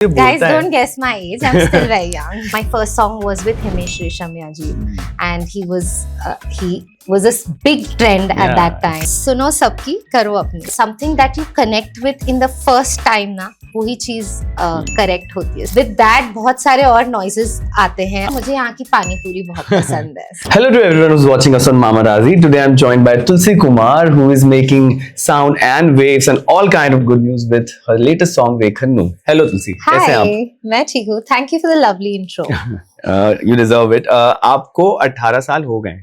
Guys, don't guess my age. I'm still very young. My first song was with Himesh Reshamya ji, and he was a big trend at that time. सुनो सबकी करो अपनी. Something that you connect with in the first time ना, वही चीज correct होती है. With that बहुत सारे और noises आते हैं. मुझे यहाँ की पानी पूरी बहुत पसंद है. Hello to everyone who's watching us on Mamarazzi. Today I'm joined by Tulsi Kumar, who is making sound and waves and all kind of good news with her latest song Vekhannu. Hello Tulsi. कैसे हैं आप? Hi, मैं ठीक हूँ. Thank you for the lovely intro. You deserve it. आपको 18 साल हो गए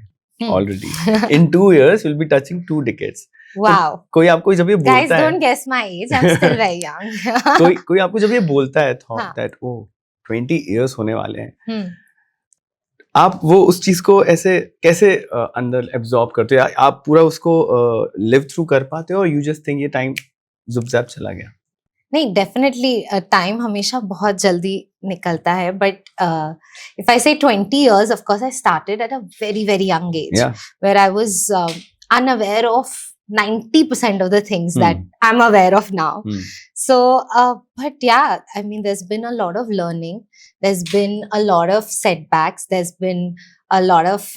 already. In 2 years you'll be touching 2 decades. Wow. तो कोई आपको जब ये बोलता Guys, है, don't guess my age. I'm still very young. कोई आपको जब ये बोलता है thought हाँ. that oh 20 years होने वाले हैं, आप वो उस चीज को ऐसे कैसे अंदर एब्जॉर्ब करते हो? आप पूरा उसको लिव थ्रू कर पाते हो, और यू जस्ट थिंक ये टाइम जुप जैप चला गया? नहीं, डेफिनेटली टाइम हमेशा बहुत जल्दी निकलता है, बट इफ आई से 20 years, of course I started at a very very young age, where I was unaware of 90% of the things that I'm aware of now. So but yeah, I mean, there's been a lot of learning, there's been a lot of setbacks, there's been a lot of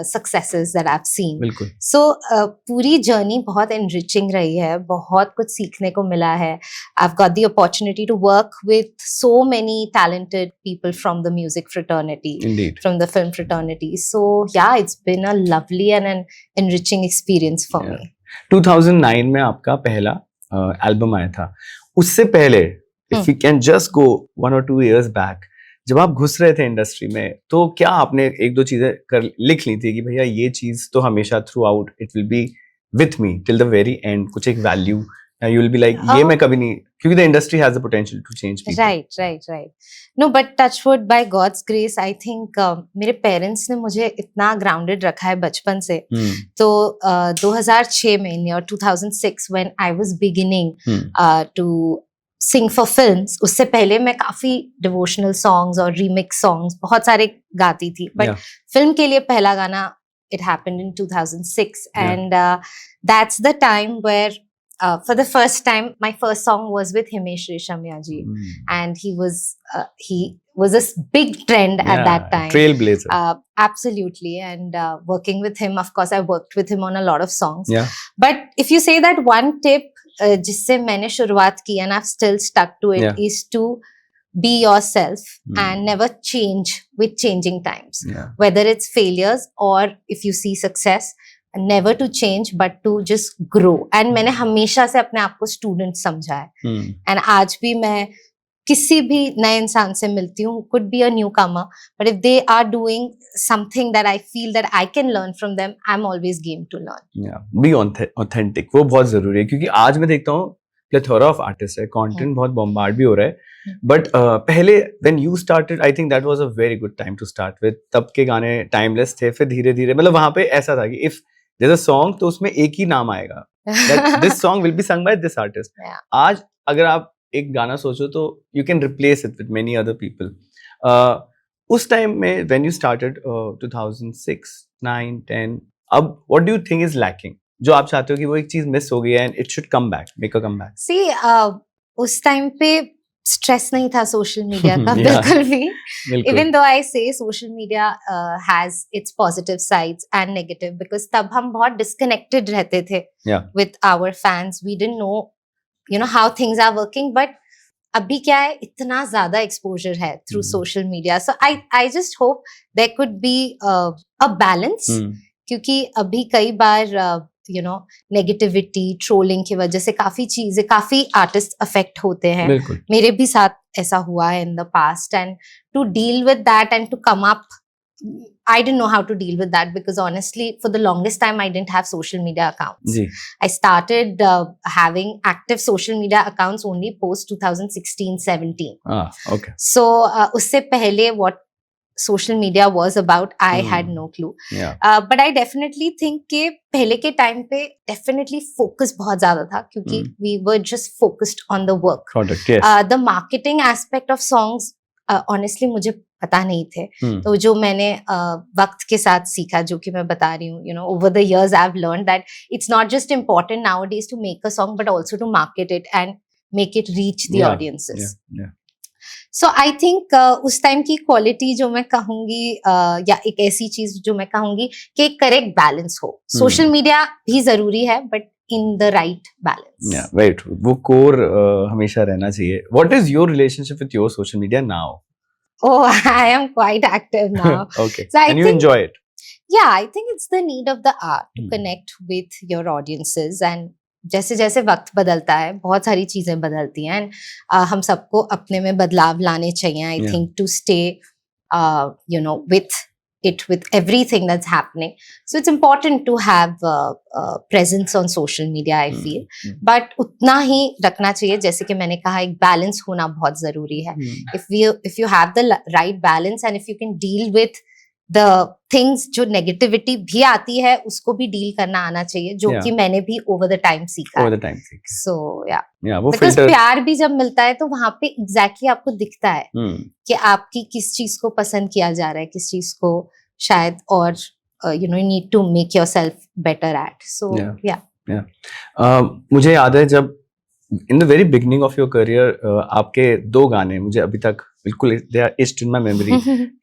successes that I've seen. बिल्कुल. So पूरी journey बहुत enriching रही है, बहुत कुछ सीखने को मिला है. I've got the opportunity to work with so many talented people from the music fraternity, Indeed. from the film fraternity. So yeah, it's been a lovely and an enriching experience for me. 2009 में आपका पहला album आया था. उससे पहले if you can just go 1 or 2 years back, जब आप घुस रहे थे इंडस्ट्री में, तो क्या आपने एक दो चीजें लिख ली थी कि भैया ये चीज तो हमेशा throughout it will be with me till the very end, कुछ एक value you will be like ये मैं कभी नहीं, क्योंकि the industry has the potential to change people. Right. No, but touchwood, by God's grace, I think मेरे parents ने मुझे इतना ग्राउंडेड रखा है बचपन से. तो 2006 में, in year 2006, when I was beginning to sing for films, उससे पहले मैं काफी डिवोशनल सॉन्ग्स और रीमिक्स सॉन्ग्स बहुत सारे गाती थी, बट फिल्म के लिए पहला गाना it happened in 2006, and that's the time where for the first time my first song was with Himesh Reshamya ji, and he was a big trend at that time, trailblazer. Absolutely. And working with him, of course I worked with him on a lot of songs. But if you say that one tip जिससे मैंने शुरुआत की and I've still stuck to it, is to be yourself and never change with changing times, whether it's failures or if you see success, never to change but to just grow. And मैंने हमेशा से अपने आप को student समझा है, and आज भी मैं किसी भी नए इंसान से मिलती हूँ, could be a newcomer, but if they are doing something that I feel that I can learn from them, I'm always game to learn. Be authentic, वो बहुत जरूरी है, क्योंकि आज मैं देखता हूँ plethora of artists है, content बहुत bombard भी हो रहा है, but पहले when you started, I think that was a very good time to start with. तब के गाने timeless थे, फिर धीरे धीरे मतलब वहाँ पे ऐसा था कि if there's a song तो उसमें एक ही नाम आएगा, that this song will be sung by this artist. आज अगर आप एक गाना सोचो तो you can replace it with many other people. उस टाइम में when you started 2006, 9, 10, अब what do you think is lacking, जो आप चाहते हो कि वो एक चीज मिस हो गई है and it should come back, make a comeback? See, उस टाइम पे स्ट्रेस नहीं था सोशल मीडिया का बिल्कुल भी. Even though I say social media has its positive sides and negative, because तब हम बहुत disconnected रहते थे with our fans. We didn't know how things are working, but अभी क्या है, इतना ज्यादा exposure है through social media. So I just hope there could be a balance, क्योंकि अभी कई बार नेगेटिविटी, ट्रोलिंग की वजह से काफी आर्टिस्ट अफेक्ट होते हैं. मेरे भी साथ ऐसा हुआ है in the past, and to deal with that and to come up, I didn't know how to deal with that, because honestly for the longest time I didn't have social media accounts. I started having active social media accounts only post 2016-17. Okay. So usse pehle what social media was about, I had no clue. But I definitely think कि पहले के time पे definitely focus बहुत ज़्यादा था, क्योंकि we were just focused on the work. Product, yes. The marketing aspect of songs honestly मुझे पता नहीं थे. तो जो मैंने वक्त के साथ सीखा, जो कि मैं बता रही हूँ, over the years I've learned that it's not just important nowadays to make a song, but also to market it and make it reach the audiences. So I think उस टाइम की क्वालिटी जो मैं कहूंगी या एक ऐसी चीज जो मैं कहूंगी कि एक करेक्ट बैलेंस हो. सोशल मीडिया भी जरूरी है but in the right balance. Yeah, very true. वो कोर हमेशा रहना चाहिए. What is your relationship with your social media now? Oh, I am quite active now. Okay. So I And you think, enjoy it? yeah, I think it's the need of the hour to connect with your audiences. And जैसे जैसे वक्त बदलता है बहुत सारी चीजें बदलती हैं and हम सबको अपने में बदलाव लाने चाहिए. I Yeah. think to stay with everything that's happening. So it's important to have presence on social media, I feel. But उतना ही रखना चाहिए जैसे कि मैंने कहा एक balance होना बहुत जरूरी है. If you have the right balance and if you can deal with the things जो negativity भी आती है उसको भी deal करना आना चाहिए जो Yeah. कि मैंने भी over the time सीखा Over है. the time. So yeah. Yeah, वो Because filter. प्यार भी जब मिलता है तो वहां पे exactly आपको दिखता है कि आपकी किस चीज को पसंद किया जा रहा है, किस चीज को शायद और you need to make yourself better at. So yeah. मुझे याद है जब in the very beginning of your career आपके 2 गाने मुझे अभी तक बिल्कुल they are etched in my memory.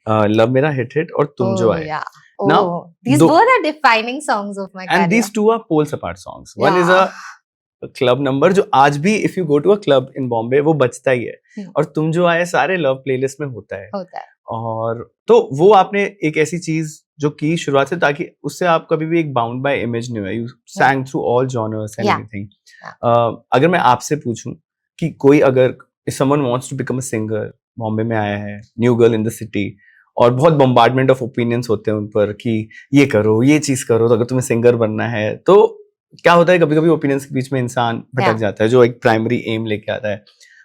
Love मेरा हिट और तुम जो आए. Yeah. Now, These both are defining songs of my career. And these 2 are poles apart songs. One is a club number जो आज भी if you go to a club in Bombay वो बजता ही है. और तुम जो आए सारे लव प्लेलिस्ट में होता है. और तो वो आपने एक ऐसी चीज जो की शुरुआत से ताकि उससे आप कभी भी एक बाउंड बाय इमेज नहीं हुए. You sang through all genres and everything. अगर मैं आपसे पूछूं कि कोई अगर if someone wants to become a singer Bombay में आया है, new girl in the city और बहुत बम्बार्डमेंट ऑफ ओपिनियंस होते हैं उन पर कि ये करो ये चीज करो तो अगर तुम्हें सिंगर बनना है तो क्या होता है कभी कभी ओपिनियंस के बीच में इंसान भटक जाता है जो एक प्राइमरी एम लेके आता है.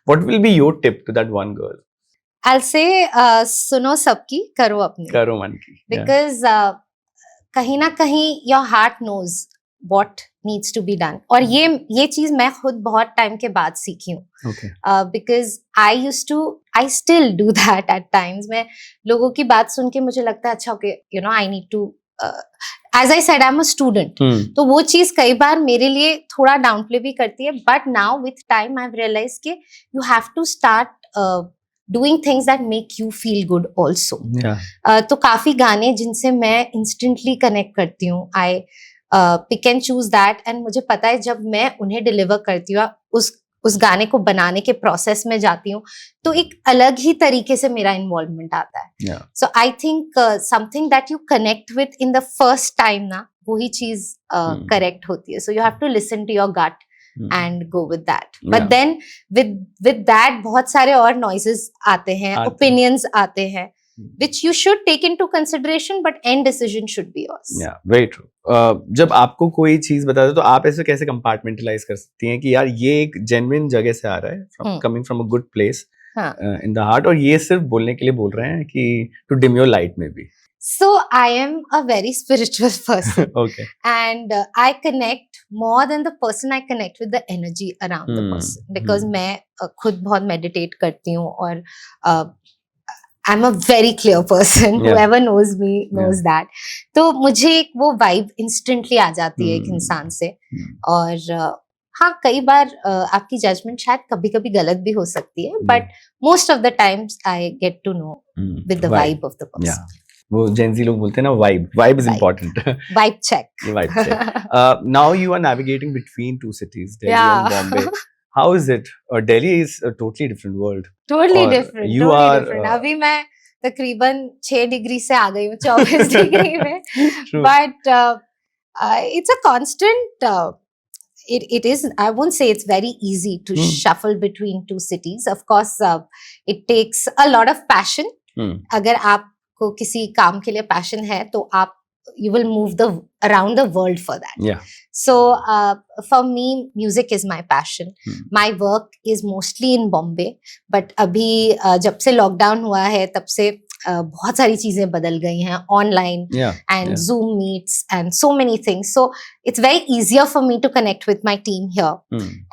What will be your tip to that one girl? I'll say सुनो सबकी करो अपनी. करो मन की. Because कहीं ना कहीं your heart knows what needs to be done. और ये चीज मैं खुद बहुत टाइम के बाद सीखी हूँ. Okay. Because I still do that at times. मैं लोगों की बात सुन के मुझे लगता है अच्छा okay, I need to as I said I'm a student. तो वो चीज कई बार मेरे लिए थोड़ा डाउनप्ले भी करती है. But now with time I've realized कि you have to start doing things that make you feel good also. तो काफी गाने जिनसे मैं instantly connect करती हूँ. I pick and choose that and मुझे पता है जब मैं उन्हें डिलीवर करती हूँ उस गाने को बनाने के प्रोसेस में जाती हूँ तो एक अलग ही तरीके से मेरा इन्वॉल्वमेंट आता है. So I think something that you connect with in the first time ना वही चीज करेक्ट होती है. So you have to listen to your gut and go with that. But then with that बहुत सारे और नॉइसेस आते हैं, ओपिनियंस आते हैं which you should take into consideration but end decision should be yours. Yeah, very true. जब आपको कोई चीज बताते हो तो आप ऐसे कैसे कंपार्टमेंटलाइज कर सकती हैं कि यार ये एक जेन्युइन जगह से आ रहा है coming from a good place in the heart और ये सिर्फ बोलने के लिए बोल रहे हैं कि टू डिम योर लाइट में भी. So I am a very spiritual person. Okay. And I connect more than the person. I connect with the energy around the person because मैं खुद बहुत meditate करती हूँ और I'm a very clear person. Whoever knows me knows that. तो मुझे एक वो vibe instantly आ जाती है एक इंसान से. और हाँ कई बार आपकी judgment शायद कभी कभी गलत भी हो सकती है. But most of the times I get to know with the vibe of the person. वो जेंजी लोग बोलते हैं ना vibe is important. Vibe check. Vibe check. Now you are navigating between 2 cities, Delhi and Bombay. How is it? Delhi is a totally different world. Totally different. You totally are different. अभी मैं तकरीबन 6 degree से आ गई हूँ 24 degree में. But it's a constant. It is. I won't say it's very easy to shuffle between 2 cities. Of course, it takes a lot of passion. अगर आपको किसी काम के लिए passion है तो आप you will move around the world for that. Yeah. So for me, music is my passion. My work is mostly in Bombay. But अभी जब से lockdown हुआ है तब से बहुत सारी चीजें बदल गई हैं online and Zoom meets and so many things. So it's very easier for me to connect with my team here.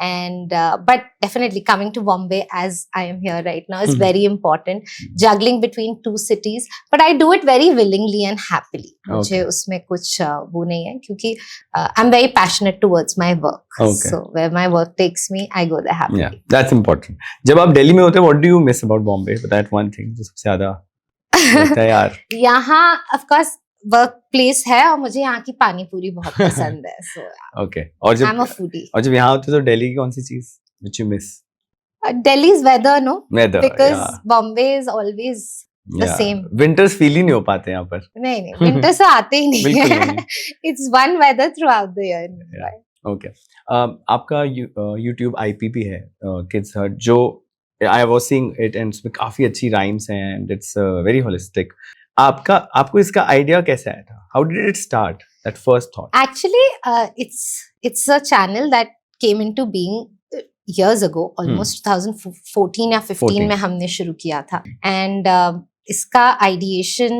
And but definitely coming to Bombay as I am here right now is very important. Juggling between two cities, but I do it very willingly and happily. मुझे उसमें कुछ वो नहीं है क्योंकि I'm very passionate towards my work. So where my work takes me, I go there happily. Yeah, that's important. जब आप दिल्ली में होते हैं, what do you miss about Bombay? That one thing जो सबसे ज्यादा लगता है यार. यहाँ of course वर्क प्लेस है और मुझे यहाँ की पानी पूरी बहुत पसंद है. So okay. और जब I'm a foodie. और जब यहाँ होते तो दिल्ली की कौन सी चीज which you miss? Delhi's weather, no? Weather, because Bombay is always the same. Winters feel ही नहीं हो पाते यहाँ पर. नहीं winters तो आते ही नहीं है. It's one weather throughout the year. Okay. आपका YouTube IP भी है Kids Hut जो I was seeing it and उसमें काफी अच्छी rhymes हैं and it's very holistic. आपको इसका idea कैसे आया था? How did it start? That first thought. Actually, it's a channel that came into being years ago, almost 2014 या 15 में हमने शुरू किया था. And इसका ideation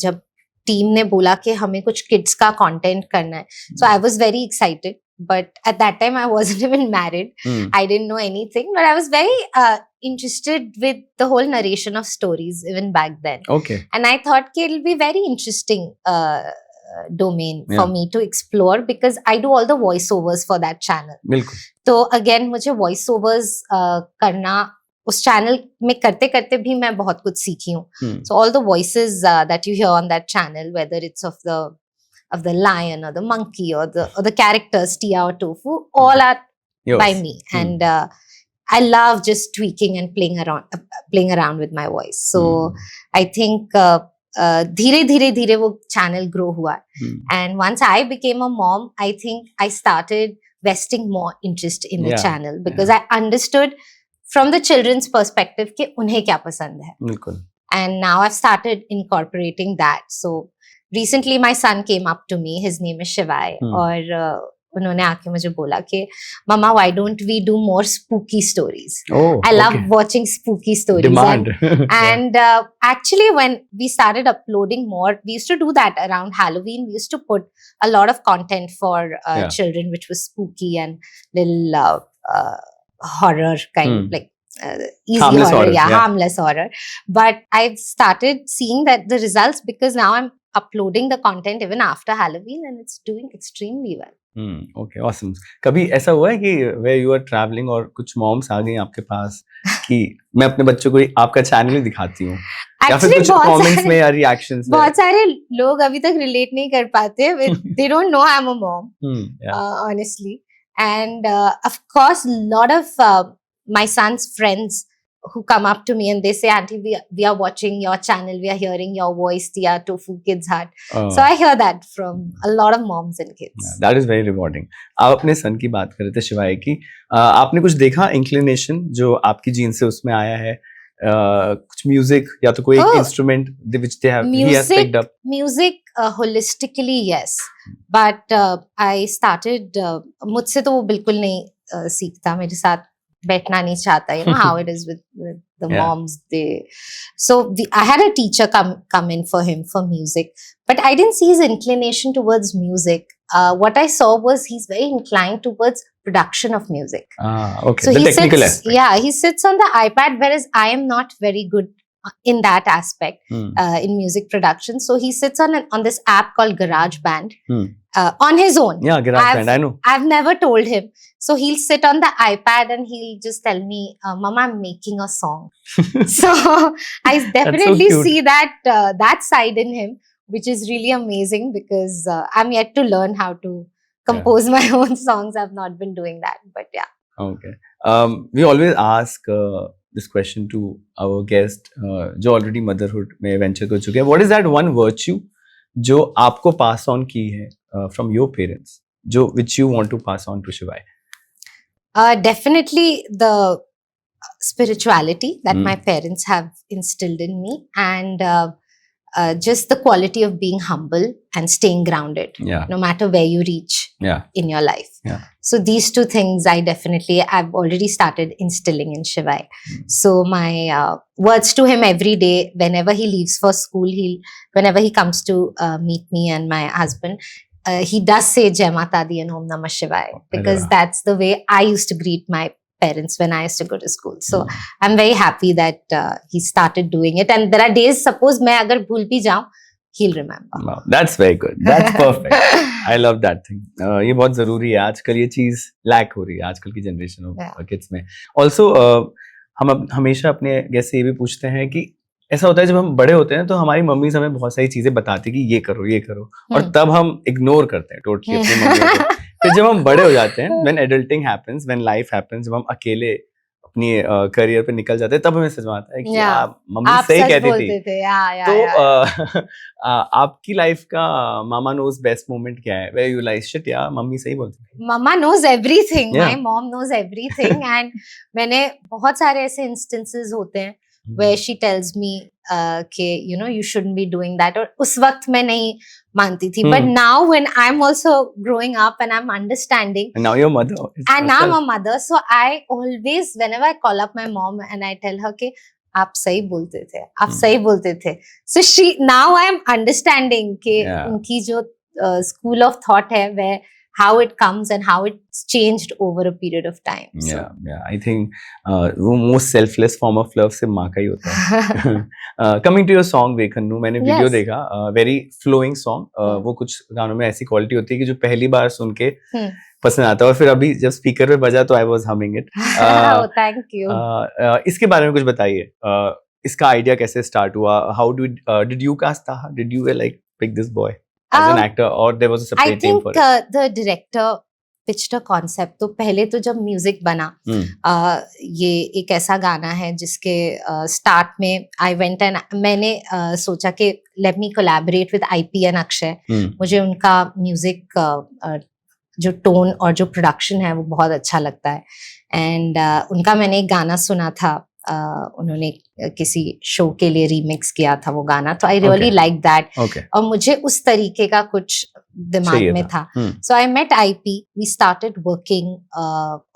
जब टीम ने बोला कि हमें कुछ किड्स का कंटेंट करना है, so I was very excited. But at that time, I wasn't even married. I didn't know anything. But I was very interested with the whole narration of stories even back then. Okay. And I thought it'll be very interesting domain for me to explore because I do all the voiceovers for that channel. बिल्कुल. तो again, मुझे voiceovers करना उस channel में करते करते भी मैं बहुत कुछ सीखी हूँ. So all the voices that you hear on that channel, whether it's of the lion or the monkey or the characters Tia or Tofu, all are by me. And I love just tweaking and playing around with my voice. So I think धीरे वो channel grow हुआ. And once I became a mom, I think I started vesting more interest in the channel because I understood from the children's perspective कि उन्हें क्या पसंद है. बिल्कुल. And now I've started incorporating that. So recently my son came up to me, his name is Shivai, और उन्होंने आके मुझे बोला कि मम्मा why don't we do more spooky stories? I love watching spooky stories. Demand. And actually when we started uploading more, we used to do that around Halloween. We used to put a lot of content for children which was spooky and little horror kind, like easy harmless horror, harmless horror. But I've started seeing that the results because now I'm uploading the content even after Halloween and it's doing extremely well. Okay, awesome. कभी ऐसा हुआ है कि where you are traveling और कुछ moms आ गई आपके पास कि मैं अपने बच्चों को आपका चैनल ही दिखाती हूँ या फिर कुछ comments में या reactions में? बहुत सारे लोग अभी तक relate नहीं कर पाते. They don't know I'm a mom, honestly. And of course, a lot of my son's friends who come up to me and they say, Auntie, we are watching your channel, we are hearing your voice, Tia, Tofu, Kids Hut. So I hear that from a lot of moms and kids. Yeah, that is very rewarding. आप अपने son की बात कर रहे थे शिवाय की. आपने कुछ देखा inclination जो आपकी जीन से उसमें आया है? कुछ music या तो कोई instrument which he has picked up? Music holistically, yes. But I started, मुझसे तो वो बिल्कुल नहीं सीखता, मेरे साथ बैठना नहीं चाहता, you know how it is with the moms. I had a teacher come in for him for music, but I didn't see his inclination towards music. What I saw was he's very inclined towards production of music. Okay. So the technical aspect. Yeah, he sits on the iPad, whereas I am not very good in that aspect in music production. So he sits on this app called GarageBand on his own. Yeah, GarageBand, I know. I've never told him. So he'll sit on the iPad and he'll just tell me, Mama, I'm making a song. So I definitely see that side in him, which is really amazing because I'm yet to learn how to compose my own songs. I've not been doing that, but yeah. Okay. We always ask this question to our guest जो already motherhood में venture कर चुके हैं. What is that one virtue जो आपको pass on की है from your parents, जो which you want to pass on to Shivai? Definitely the spirituality that my parents have instilled in me, and just the quality of being humble and staying grounded, Yeah. no matter where you reach Yeah. in your life. Yeah. So these two things I've already started instilling in Shivai. So my words to him every day, whenever he leaves for school, whenever he comes to meet me and my husband, he does say Jai Mata Di and Om Namah Shivaya, because that's the way I used to greet my parents when I used to go to school. So I'm very happy that he started doing it. And there are days, suppose मैं अगर भूल भी जाऊं, he'll remember. Wow, that's very good. That's perfect. I love that thing. ये बहुत जरूरी है. आजकल ये चीज लैक हो रही है आजकल की जनरेशन ऑफ किड्स में. Also हम हमेशा अपने गेस्ट से ये भी पूछते हैं कि ऐसा होता है जब हम बड़े होते हैं तो हमारी मम्मी हमें बहुत सारी चीजें बताती है कि ये करो और तब हम इग्नोर करते हैं टोटली अपनी मम्मी को. फिर जब हम बड़े हो जाते हैं, when adulting happens, when life happens, जब हम अकेले अपनी करियर पे निकल जाते हैं, तब हमें समझ में आता है कि मम्मी सही कहती थी. तो आपकी लाइफ का मामा नोज बेस्ट मोमेंट क्या है? Where you like shit यार मम्मी सही बोलती थी. Mama knows everything. Yeah. My mom knows everything. And मैंने बहुत सारे ऐसे instances होते हैं where she tells me कि you shouldn't be doing that. और उस वक्त मैं नहीं मानती थी. But now when I'm also growing up and I'm understanding. And now you're a mother. And now I'm a mother. So I always, whenever I call up my mom and I tell her कि आप सही बोलते थे, आप सही बोलते थे. So now I'm understanding कि उनकी जो school of thought है, where how it comes and how it's changed over a period of time. So. Yeah. I think वो most selfless form of love से माँ का ही होता है. Coming to your song वेखन्नू, मैंने वीडियो देखा, very flowing song. वो कुछ गानों में ऐसी क्वालिटी होती है कि जो पहली बार सुन के पसंद आता है और फिर अभी जब स्पीकर पे बजा तो I was humming it. Thank you. इसके बारे में कुछ बताइए. इसका आइडिया कैसे स्टार्ट हुआ? How did you cast Taha? Did you like pick this boy as an actor or there was a separate team for it? I think the director pitched a concept. तो पहले तो जब music बना, ये एक ऐसा गाना है जिसके स्टार्ट में आई वेंट एंड मैंने सोचा कि let me collaborate with IP and Akshay. मुझे उनका म्यूजिक जो टोन और जो प्रोडक्शन है वो बहुत अच्छा लगता है. एंड उनका मैंने एक गाना सुना था, उन्होंने किसी शो के लिए रीमिक्स किया था वो गाना, तो आई रियली लाइक दैट. और मुझे उस तरीके का कुछ दिमाग में था. So I met IP, we started working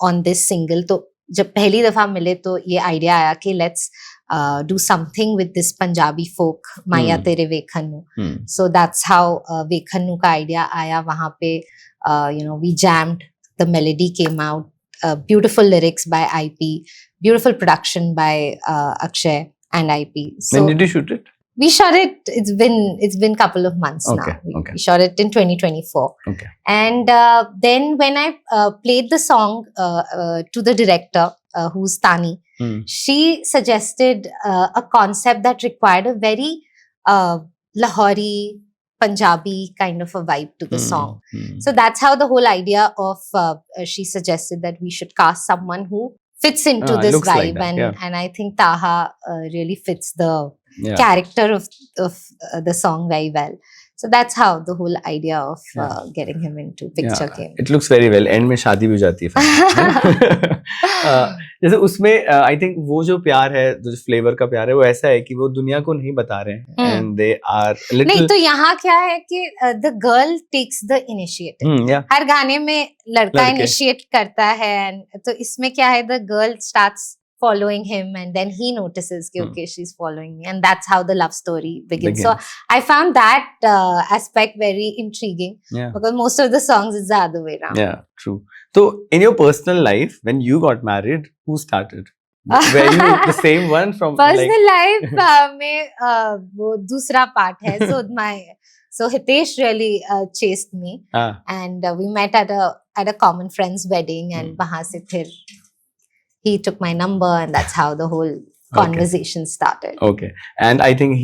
on this single. तो जब पहली दफा मिले तो ये आइडिया आया कि let's do something with this Punjabi folk माया तेरे वेखन्नू. सो दैट्स हाउ वेखन्नू का आइडिया आया. वहां पे we jammed, the melody came out, beautiful lyrics by IP, beautiful production by Akshay and IP. So when did you shoot it? We shot it. It's been couple of months now. We shot it in 2024. Okay. And then when I played the song to the director, who's Tani, she suggested a concept that required a very Lahori Punjabi kind of a vibe to the song. So that's how the whole idea of she suggested that we should cast someone who fits into this vibe, like and I think Taha really fits the character of the song very well. So that's how the whole idea of getting him into picture came. It looks very well. End में शादी भी हो जाती है. जैसे उसमें I think वो जो प्यार है, जो फ्लेवर का प्यार है, वो ऐसा है कि वो दुनिया को नहीं बता रहे हैं. And they are little. नहीं तो यहाँ क्या है कि the girl takes the initiative. हर गाने में लड़का इनिशिएट करता है, तो इसमें क्या है, the girl starts following him and then he notices okay, she's following me, and that's how the love story begins. So I found that aspect very intriguing, because most of the songs is the other way around. Yeah, true. So in your personal life, when you got married, who started? Were you the same one from personal life? में वो दूसरा part है. So Hitesh really chased me, and we met at a common friend's wedding, and वहाँ से फिर he took my number, and that's how the whole conversation started. Okay. And I think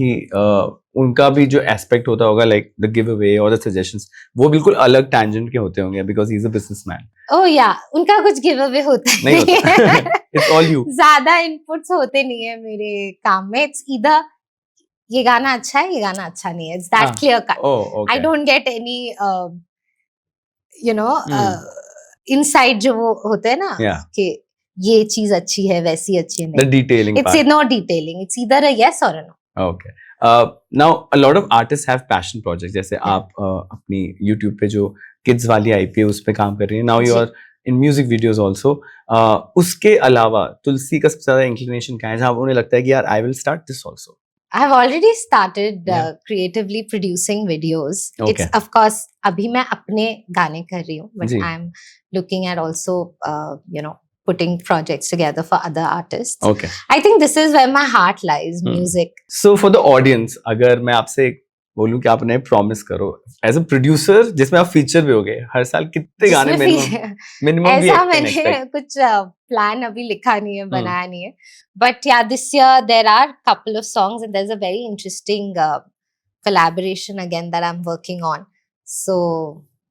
उनका भी जो aspect होता होगा, like the giveaway or the suggestions, वो बिल्कुल अलग tangent के होते होंगे, because he's a businessman. Oh yeah, उनका कुछ giveaway होता नहीं होता. It's all you. ज़्यादा inputs होते नहीं है मेरे काम में. It's either ये गाना अच्छा है, ये गाना अच्छा नहीं है. It's that clear cut. Oh, okay. I don't get any inside जो वो होते हैं ना, कि ये चीज अच्छी है, वैसी अच्छी है. The detailing part. It's no detailing. It's either a yes or a no. Okay. Now a lot of artists have passion projects. जैसे आप अपनी YouTube पे जो kids वाली IP है उस पे काम कर रही हैं. Now you ji. are in music videos also. उसके अलावा तुलसी का सबसे ज्यादा inclination क्या है जहाँ उन्हें लगता है कि यार I will start this also. I've already started Yeah. creatively producing videos. Okay. It's of course अभी मैं अपने गाने कर रही हूँ, but ji. I'm looking at also putting projects together for other artists. Okay. I think this is where my heart lies, music. So for the audience, अगर मैं आपसे बोलूं कि आप उन्हें प्रॉमिस करो एज अ प्रोड्यूसर जिसमें आप फीचर भी हो गए हर साल कितने गाने मिनिमम भी ऐसा मैंने कुछ प्लान अभी लिखा नहीं है, बनाया नहीं है, but yeah this year there are couple of songs and there is a very interesting collaboration again that I'm working on, so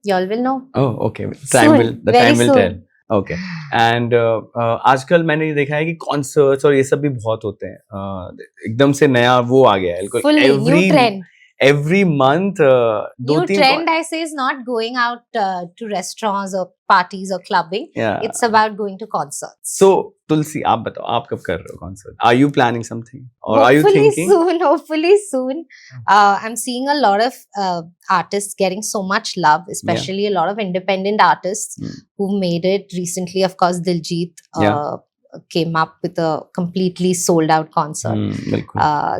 y'all will know. Oh, okay. The time will tell. Okay. And आजकल मैंने ये देखा है कि concerts और ये सब भी बहुत होते हैं. एकदम से नया वो आ गया है. Fully new trend. Every month, new trend I say is not going out to restaurants or parties or clubbing. Yeah. It's about going to concerts. So तुलसी आप बताओ आप कब कर रहे हो concert? Are you planning something or are you thinking? Hopefully soon. I'm seeing a lot of artists getting so much love, especially a lot of independent artists who made it recently. Of course, Diljit came up with a completely sold out concert.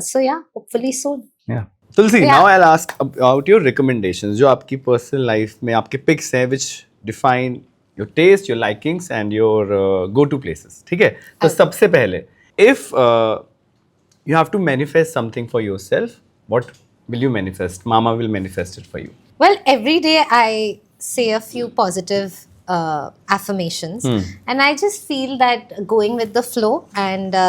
So yeah, hopefully soon. Yeah. Tulsi, now I'll ask about your recommendations. जो आपकी personal life में आपके picks हैं which define your taste, your likings and your go-to places. ठीक है? तो सबसे पहले, if you have to manifest something for yourself, what will you manifest? Mama will manifest it for you. Well, every day I say a few positive affirmations, and I just feel that going with the flow and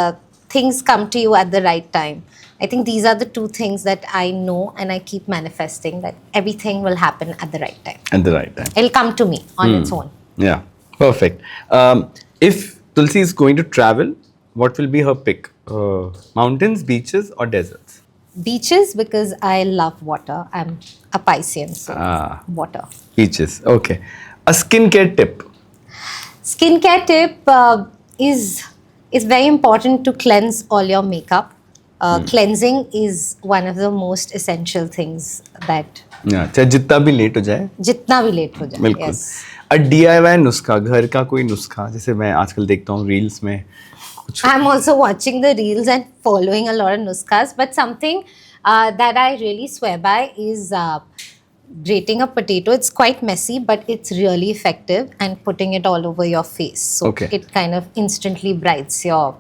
things come to you at the right time. I think these are the two things that I know and I keep manifesting, that everything will happen at the right time. At the right time. It'll come to me on its own. Yeah, perfect. If Tulsi is going to travel, what will be her pick? Mountains, beaches or deserts? Beaches, because I love water. I'm a Piscean, so water. Beaches, okay. A skincare tip? Skincare tip is very important to cleanse all your makeup. Cleansing is one of the most essential things that. चाहे जितना भी late हो जाए. जितना भी late हो जाए. बिल्कुल. Yes. A DIY नुस्खा, घर का कोई नुस्खा, जैसे मैं आजकल देखता हूँ रील्स में. I'm also watching the reels and following a lot of nuskhas, but something that I really swear by is grating a potato. It's quite messy, but it's really effective, and putting it all over your face. So it kind of instantly brightens your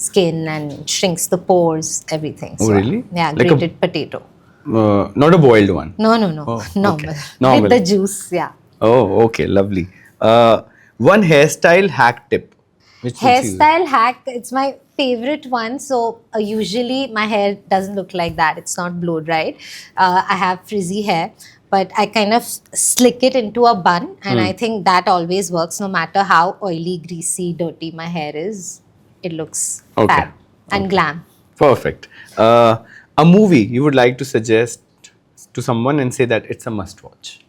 skin and shrinks the pores, everything. Oh, so, really? Yeah, like grated potato. Not a boiled one? No. Oh, Normal. Okay. Normal. With the juice, yeah. Oh, okay, lovely. One hairstyle hack tip. Hairstyle hack, it's my favorite one. So usually my hair doesn't look like that. It's not blow dried. I have frizzy hair, but I kind of slick it into a bun, and I think that always works no matter how oily, greasy, dirty my hair is. It looks fab and glam. Perfect. A movie you would like to suggest to someone and say that it's a must watch?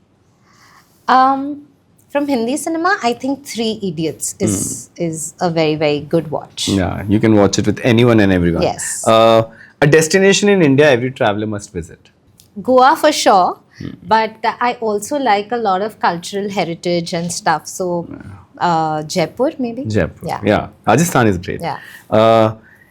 From Hindi cinema, I think Three Idiots is a very, very good watch. Yeah, you can watch it with anyone and everyone. Yes. A destination in India every traveler must visit? Goa for sure, but I also like a lot of cultural heritage and stuff. So Jaipur maybe? Jaipur. Yeah. Rajasthan is great. Yeah.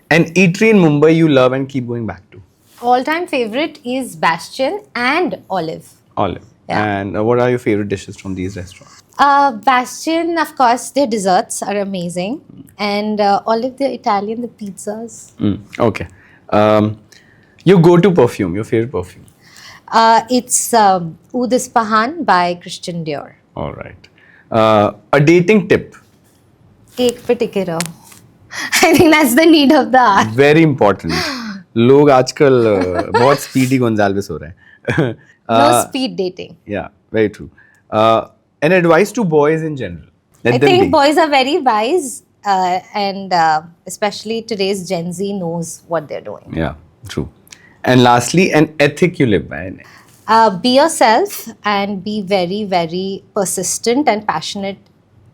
An eatery in Mumbai you love and keep going back to? All-time favorite is Bastion and Olive. Olive. Yeah. And what are your favorite dishes from these restaurants? Bastion, of course, their desserts are amazing. And Olive, the Italian, the pizzas. Okay. Your go-to perfume, your favorite perfume? It's Oud Ispahan by Christian Dior. All right. A dating tip? Ek pe टिके रहो. I think that's the need of the hour. Very important. लोग आजकल बहुत speedy Gonsalves हो रहे हैं. No speed dating. Yeah, very true. An advice to boys in general? Let I them think be. boys are very wise, and especially today's Gen Z knows what they're doing. Yeah, true. And lastly, an ethic you live by. Be yourself and be very, very persistent and passionate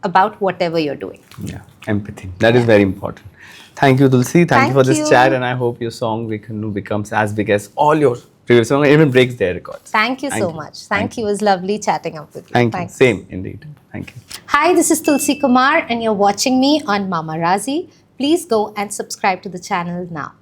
about whatever you're doing. Yeah, empathy. That is very important. Thank you, Tulsi. Thank you for this Thank you. chat, and I hope your song Vikhannu becomes as big as all your previous songs, even breaks their records. Thank you so much. Thank you. It was lovely chatting up with you. Thank you. Thanks. Same, indeed. Thank you. Hi, this is Tulsi Kumar, and you're watching me on Mama Razi. Please go and subscribe to the channel now.